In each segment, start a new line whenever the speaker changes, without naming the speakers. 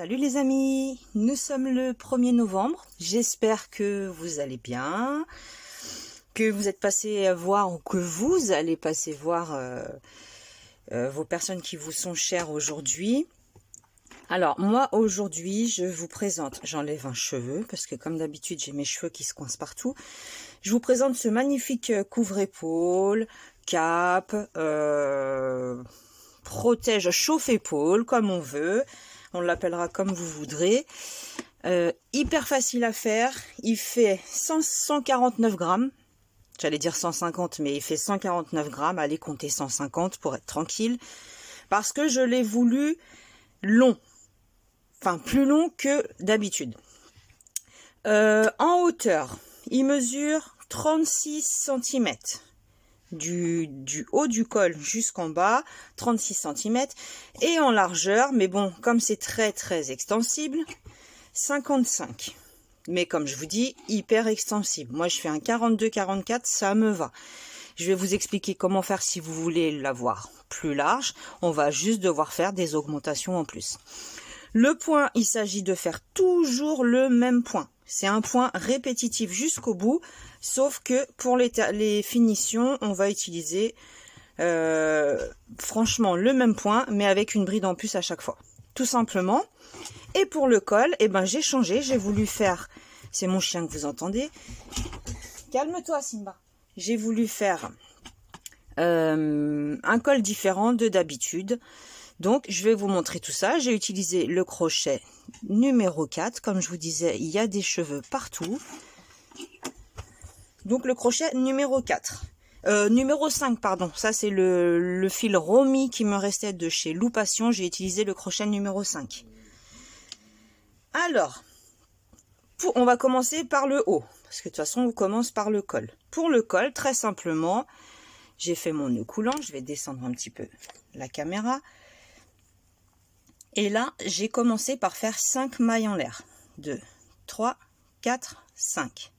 Salut les amis, nous sommes le 1er novembre, j'espère que vous allez bien, que vous êtes passés voir ou que vous allez passer voir vos personnes qui vous sont chères aujourd'hui. Alors moi aujourd'hui je vous présente, j'enlève un cheveu parce que comme d'habitude j'ai mes cheveux qui se coincent partout. Je vous présente ce magnifique couvre-épaule, cape, protège chauffe-épaule comme on veut. On l'appellera comme vous voudrez. Hyper facile à faire. Il fait 149 grammes. J'allais dire 150, mais il fait 149 grammes. Allez, comptez 150 pour être tranquille. Parce que je l'ai voulu long. Enfin, plus long que d'habitude. En hauteur, il mesure 36 cm. Du haut du col jusqu'en bas, 36 cm, et en largeur, mais bon, comme c'est très extensible, 55. Mais comme je vous dis, hyper extensible. Moi, je fais un 42-44, ça me va. Je vais vous expliquer comment faire si vous voulez l'avoir plus large. On va juste devoir faire des augmentations en plus. Le point, il s'agit de faire toujours le même point. C'est un point répétitif jusqu'au bout, sauf que pour les finitions, on va utiliser franchement le même point, mais avec une bride en plus à chaque fois. Tout simplement. Et pour le col, eh ben, j'ai changé, j'ai voulu faire... C'est mon chien que vous entendez. Calme-toi, Simba. J'ai voulu faire un col différent de d'habitude. Donc, je vais vous montrer tout ça. J'ai utilisé le crochet numéro 4. Comme je vous disais, il y a des cheveux partout. Donc, le crochet numéro 4. Numéro 5, pardon. Ça, c'est le fil Romy qui me restait de chez Loup Passion. J'ai utilisé le crochet numéro 5. Alors, on va commencer par le haut. Parce que de toute façon, on commence par le col. Pour le col, très simplement, j'ai fait mon nœud coulant. Je vais descendre un petit peu la caméra. Et là, j'ai commencé par faire 5 mailles en l'air. 2, 3, 4, 5.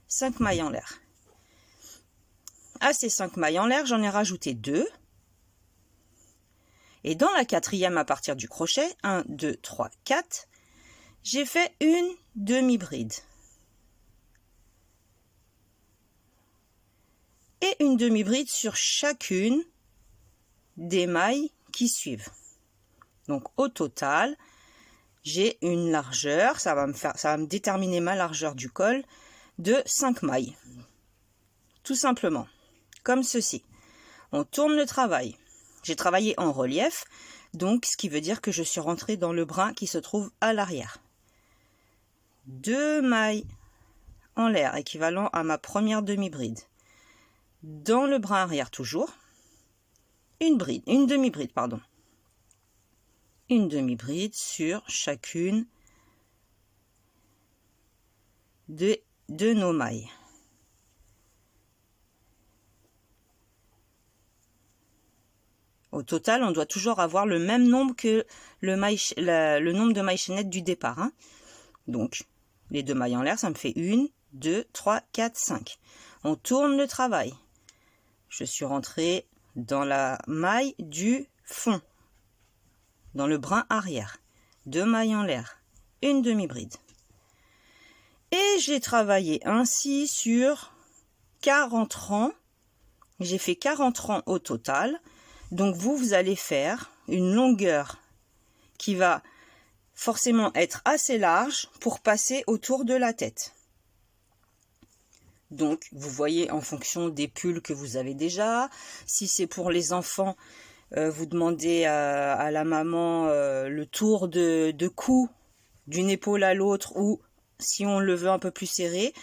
5 mailles en l'air. À ces 5 mailles en l'air, j'en ai rajouté 2. Et dans la quatrième, à partir du crochet, 1, 2, 3, 4, j'ai fait une demi-bride. Et une demi-bride sur chacune des mailles qui suivent. Donc au total, j'ai une largeur, ça va me déterminer ma largeur du col de 5 mailles. Tout simplement, comme ceci. On tourne le travail. J'ai travaillé en relief, donc ce qui veut dire que je suis rentrée dans le brin qui se trouve à l'arrière. 2 mailles en l'air, équivalent à ma première demi-bride. Dans le brin arrière toujours, une demi-bride, pardon. Une demi-bride sur chacune de nos mailles. Au total, on doit toujours avoir le même nombre que le nombre de mailles chaînettes du départ. Hein. Donc, les 2 mailles en l'air, ça me fait 1, 2, 3, 4, 5. On tourne le travail. Je suis rentrée dans la maille du fond. Dans le brin arrière, 2 mailles en l'air, une demi-bride. Et j'ai travaillé ainsi sur 40 rangs. J'ai fait 40 rangs au total. Donc vous allez faire une longueur qui va forcément être assez large pour passer autour de la tête. Donc vous voyez en fonction des pulls que vous avez déjà. Si c'est pour les enfants, vous demandez à la maman le tour de cou d'une épaule à l'autre, ou si on le veut un peu plus serré,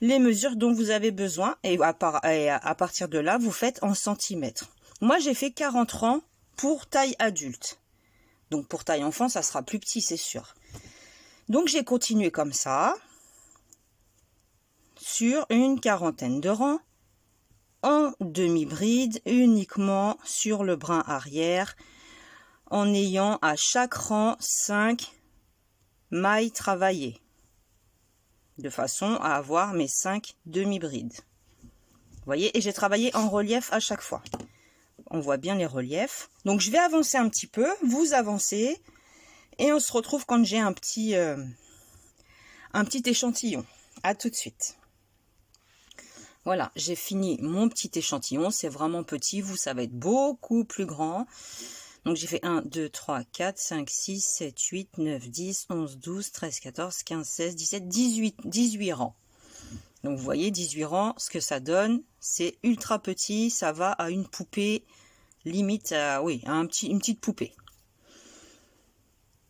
les mesures dont vous avez besoin, et à partir de là, vous faites en centimètres. Moi, j'ai fait 40 rangs pour taille adulte. Donc pour taille enfant, ça sera plus petit, c'est sûr. Donc j'ai continué comme ça, sur une quarantaine de rangs, en demi-bride, uniquement sur le brin arrière, en ayant à chaque rang 5 mailles travaillées, de façon à avoir mes 5 demi-brides. Vous voyez, et j'ai travaillé en relief à chaque fois. On voit bien les reliefs. Donc je vais avancer un petit peu, vous avancez, Et on se retrouve quand j'ai un petit échantillon. À tout de suite. Voilà, j'ai fini mon petit échantillon. C'est vraiment petit. Vous, ça va être beaucoup plus grand. Donc, j'ai fait 1, 2, 3, 4, 5, 6, 7, 8, 9, 10, 11, 12, 13, 14, 15, 16, 17, 18 rangs. Donc, vous voyez, 18 rangs, ce que ça donne, c'est ultra petit. Ça va à une poupée, limite à, oui, à une petite poupée.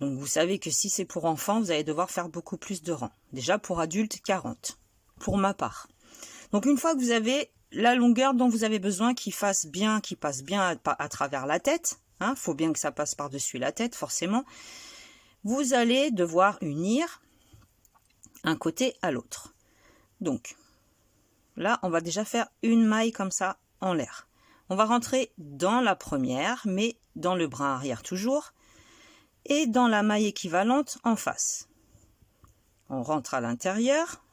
Donc, vous savez que si c'est pour enfants, vous allez devoir faire beaucoup plus de rangs. Déjà, pour adultes, 40, pour ma part. Donc, une fois que vous avez la longueur dont vous avez besoin qui passe bien à travers la tête, faut bien que ça passe par-dessus la tête, forcément, vous allez devoir unir un côté à l'autre. Donc, là, on va déjà faire une maille comme ça en l'air. On va rentrer dans la première, mais dans le brin arrière toujours, et dans la maille équivalente en face. On rentre à l'intérieur,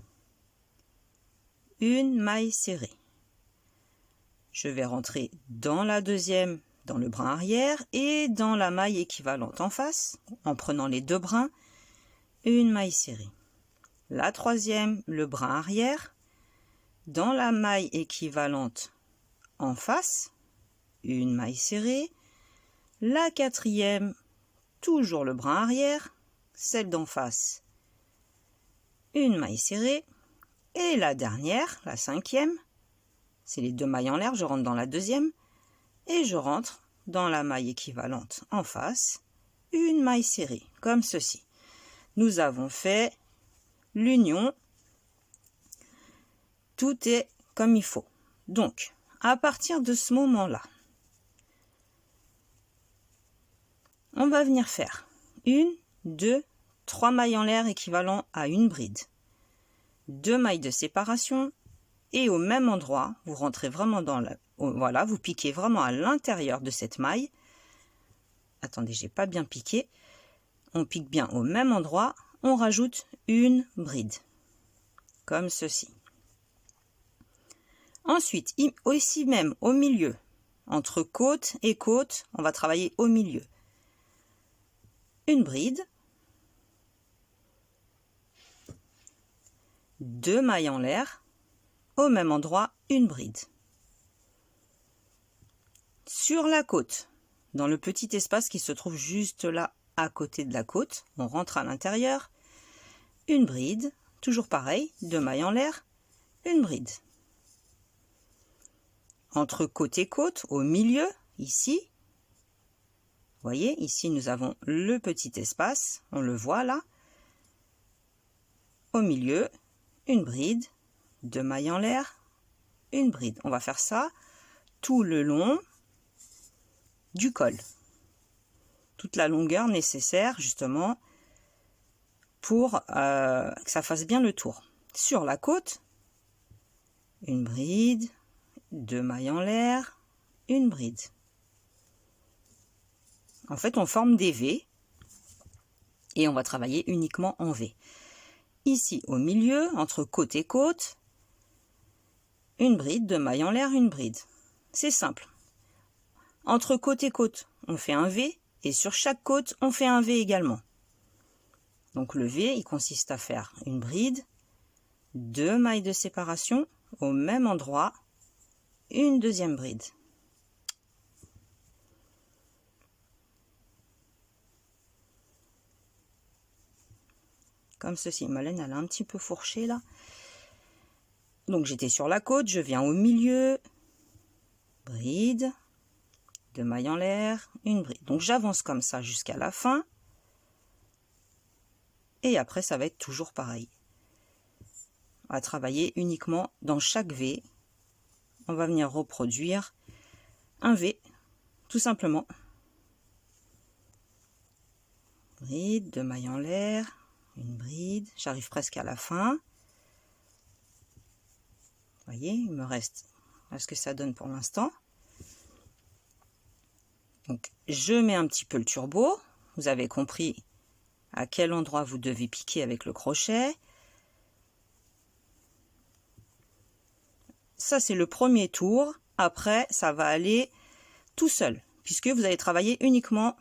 une maille serrée. Je vais rentrer dans la deuxième, dans le brin arrière, et dans la maille équivalente en face, en prenant les deux brins, une maille serrée. La troisième, le brin arrière, dans la maille équivalente en face, une maille serrée. La quatrième, toujours le brin arrière, celle d'en face, une maille serrée. Et la dernière, la cinquième, c'est les deux mailles en l'air, je rentre dans la deuxième, et je rentre dans la maille équivalente en face, une maille serrée, comme ceci. Nous avons fait l'union, tout est comme il faut. Donc, à partir de ce moment-là, on va venir faire 1, 2, 3 mailles en l'air équivalent à une bride. 2 mailles de séparation et au même endroit, vous rentrez vraiment dans la... Voilà, vous piquez vraiment à l'intérieur de cette maille. Attendez, j'ai pas bien piqué. On pique bien au même endroit, on rajoute une bride, comme ceci. Ensuite, ici même, au milieu, entre côte et côte, on va travailler au milieu. Une bride, 2 mailles en l'air, au même endroit, une bride. Sur la côte, dans le petit espace qui se trouve juste là, à côté de la côte, on rentre à l'intérieur, une bride, toujours pareil, 2 mailles en l'air, une bride. Entre côte et côte, au milieu, ici, vous voyez, ici nous avons le petit espace, on le voit là, au milieu, une bride, 2 mailles en l'air, une bride. On va faire ça tout le long du col. Toute la longueur nécessaire justement pour que ça fasse bien le tour. Sur la côte, une bride, 2 mailles en l'air, une bride. En fait, on forme des V et on va travailler uniquement en V. Ici, au milieu, entre côte et côte, une bride, 2 mailles en l'air, une bride. C'est simple. Entre côte et côte, on fait un V, et sur chaque côte, on fait un V également. Donc le V, il consiste à faire une bride, 2 mailles de séparation, au même endroit, une deuxième bride. Comme ceci. Ma laine, elle a un petit peu fourché là. Donc j'étais sur la côte, je viens au milieu, bride, 2 mailles en l'air, une bride. Donc j'avance comme ça jusqu'à la fin. Et après, ça va être toujours pareil. On va travailler uniquement dans chaque V. On va venir reproduire un V, tout simplement. Bride, 2 mailles en l'air, une bride. J'arrive presque à la fin. Vous voyez, il me reste ce que ça donne pour l'instant. Donc, je mets un petit peu le turbo. Vous avez compris à quel endroit vous devez piquer avec le crochet. Ça, c'est le premier tour. Après, ça va aller tout seul, puisque vous allez travailler uniquement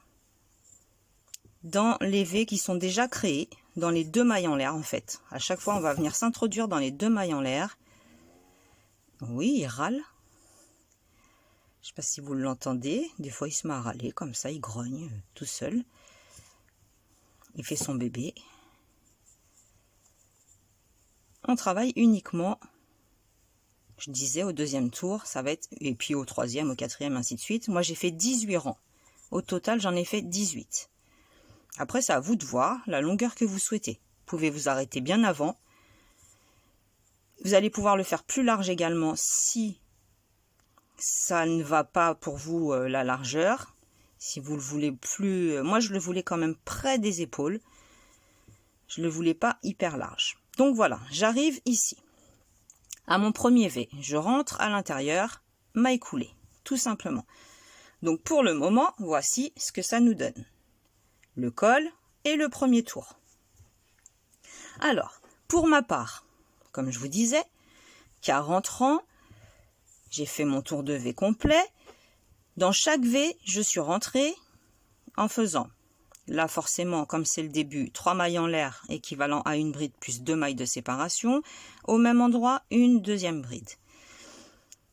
dans les V qui sont déjà créés, dans les 2 mailles en l'air en fait. À chaque fois, on va venir s'introduire dans les 2 mailles en l'air. Oui, il râle. Je ne sais pas si vous l'entendez. Des fois, il se met à râler comme ça, il grogne tout seul. Il fait son bébé. On travaille uniquement, je disais, au 2e tour, ça va être, et puis au 3e, au 4e, ainsi de suite. Moi, j'ai fait 18 rangs. Au total, j'en ai fait 18. Après, c'est à vous de voir la longueur que vous souhaitez. Vous pouvez vous arrêter bien avant. Vous allez pouvoir le faire plus large également si ça ne va pas pour vous la largeur. Si vous le voulez plus... moi, je le voulais quand même près des épaules. Je ne le voulais pas hyper large. Donc voilà, j'arrive ici. À mon premier V, je rentre à l'intérieur, maille coulée, tout simplement. Donc pour le moment, voici ce que ça nous donne. Le col et le premier tour. Alors, pour ma part, comme je vous disais, 40 rangs, j'ai fait mon tour de V complet. Dans chaque V, je suis rentrée en faisant, là forcément, comme c'est le début, 3 mailles en l'air équivalent à une bride plus 2 mailles de séparation. Au même endroit, une deuxième bride.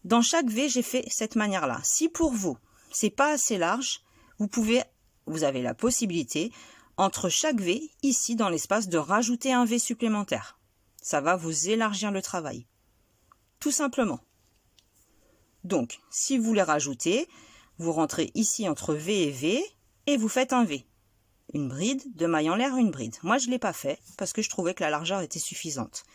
Dans chaque V, j'ai fait cette manière-là. Si pour vous, c'est pas assez large, vous avez la possibilité, entre chaque V, ici dans l'espace, de rajouter un V supplémentaire. Ça va vous élargir le travail. Tout simplement. Donc, si vous voulez rajouter, vous rentrez ici entre V et V, et vous faites un V. Une bride, 2 mailles en l'air, une bride. Moi, je ne l'ai pas fait, parce que je trouvais que la largeur était suffisante.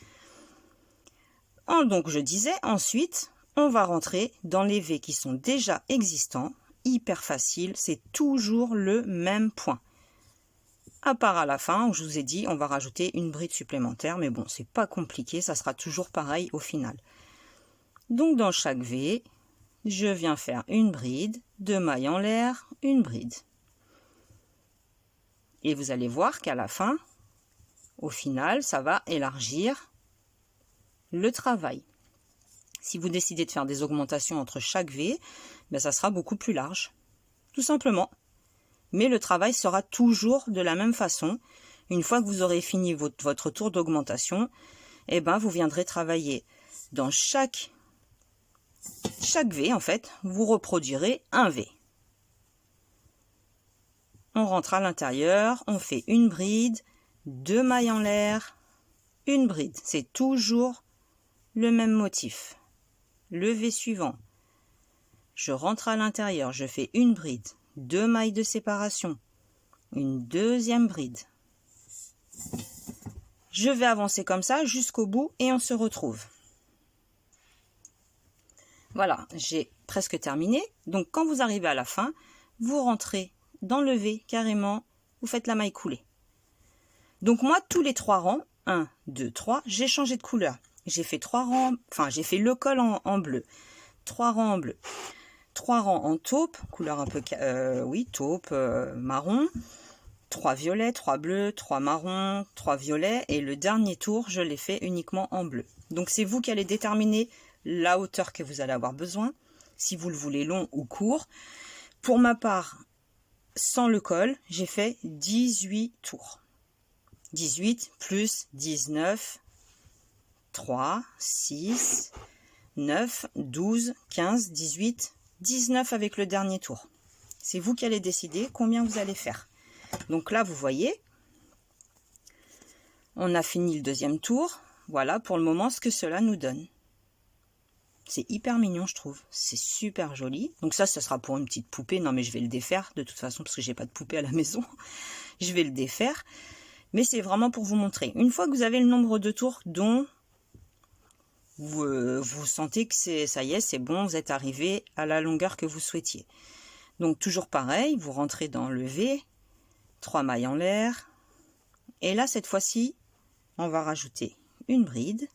Donc, je disais, ensuite, on va rentrer dans les V qui sont déjà existants. Hyper facile, c'est toujours le même point. À part à la fin, où je vous ai dit, on va rajouter une bride supplémentaire, mais bon, c'est pas compliqué, ça sera toujours pareil au final. Donc dans chaque V, je viens faire une bride, 2 mailles en l'air, une bride. Et vous allez voir qu'à la fin, au final, ça va élargir le travail. Si vous décidez de faire des augmentations entre chaque V, ben ça sera beaucoup plus large, tout simplement. Mais le travail sera toujours de la même façon. Une fois que vous aurez fini votre tour d'augmentation, eh ben vous viendrez travailler dans chaque V, en fait, vous reproduirez un V. On rentre à l'intérieur, on fait une bride, 2 mailles en l'air, une bride. C'est toujours le même motif. Le V suivant. Je rentre à l'intérieur, je fais une bride, 2 mailles de séparation, une deuxième bride. Je vais avancer comme ça jusqu'au bout et on se retrouve. Voilà, j'ai presque terminé. Donc quand vous arrivez à la fin, vous rentrez dans le V carrément, vous faites la maille coulée. Donc moi, tous les 3 rangs, 1, 2, 3, j'ai changé de couleur. J'ai fait 3 rangs, enfin j'ai fait le col en bleu, 3 rangs en bleu, 3 rangs en taupe, couleur un peu, taupe, marron, 3 violets, 3 bleus, 3 marrons, 3 violets, et le dernier tour, je l'ai fait uniquement en bleu. Donc c'est vous qui allez déterminer la hauteur que vous allez avoir besoin, si vous le voulez long ou court. Pour ma part, sans le col, j'ai fait 18 tours. 18 plus 19, 3, 6, 9, 12, 15, 18, 19 avec le dernier tour. C'est vous qui allez décider combien vous allez faire. Donc là, vous voyez, on a fini le deuxième tour. Voilà pour le moment ce que cela nous donne. C'est hyper mignon, je trouve. C'est super joli. Donc ça sera pour une petite poupée. Non, mais je vais le défaire de toute façon parce que j'ai pas de poupée à la maison. Je vais le défaire. Mais c'est vraiment pour vous montrer. Une fois que vous avez le nombre de tours dont vous sentez que ça y est, c'est bon, vous êtes arrivé à la longueur que vous souhaitiez. Donc toujours pareil, vous rentrez dans le V, 3 mailles en l'air. Et là, cette fois-ci, on va rajouter une bride,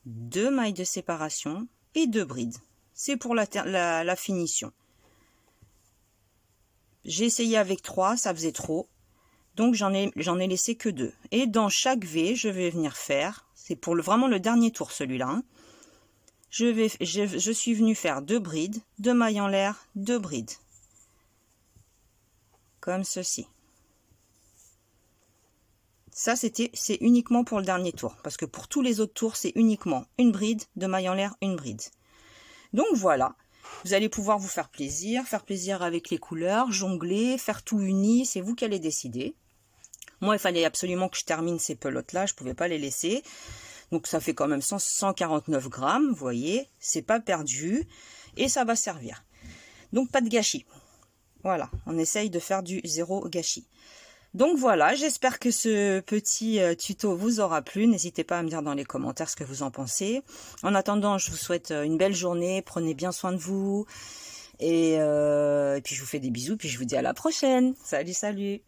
2 mailles de séparation et 2 brides. C'est pour la finition. J'ai essayé avec 3, ça faisait trop. Donc j'en ai laissé que 2. Et dans chaque V, je vais venir faire, c'est pour vraiment le dernier tour celui-là, hein, je suis venue faire 2 brides, 2 mailles en l'air, 2 brides. comme ceci. Ça, c'est uniquement pour le dernier tour, parce que pour tous les autres tours, c'est uniquement une bride, 2 mailles en l'air, une bride. Donc voilà, vous allez pouvoir vous faire plaisir avec les couleurs, jongler, faire tout uni, c'est vous qui allez décider. Moi, il fallait absolument que je termine ces pelotes-là, je ne pouvais pas les laisser. Donc ça fait quand même 149 grammes, vous voyez, c'est pas perdu et ça va servir. Donc pas de gâchis. Voilà, on essaye de faire du zéro gâchis. Donc voilà, j'espère que ce petit tuto vous aura plu. N'hésitez pas à me dire dans les commentaires ce que vous en pensez. En attendant, je vous souhaite une belle journée. Prenez bien soin de vous. Et puis je vous fais des bisous. Puis je vous dis à la prochaine. Salut, salut.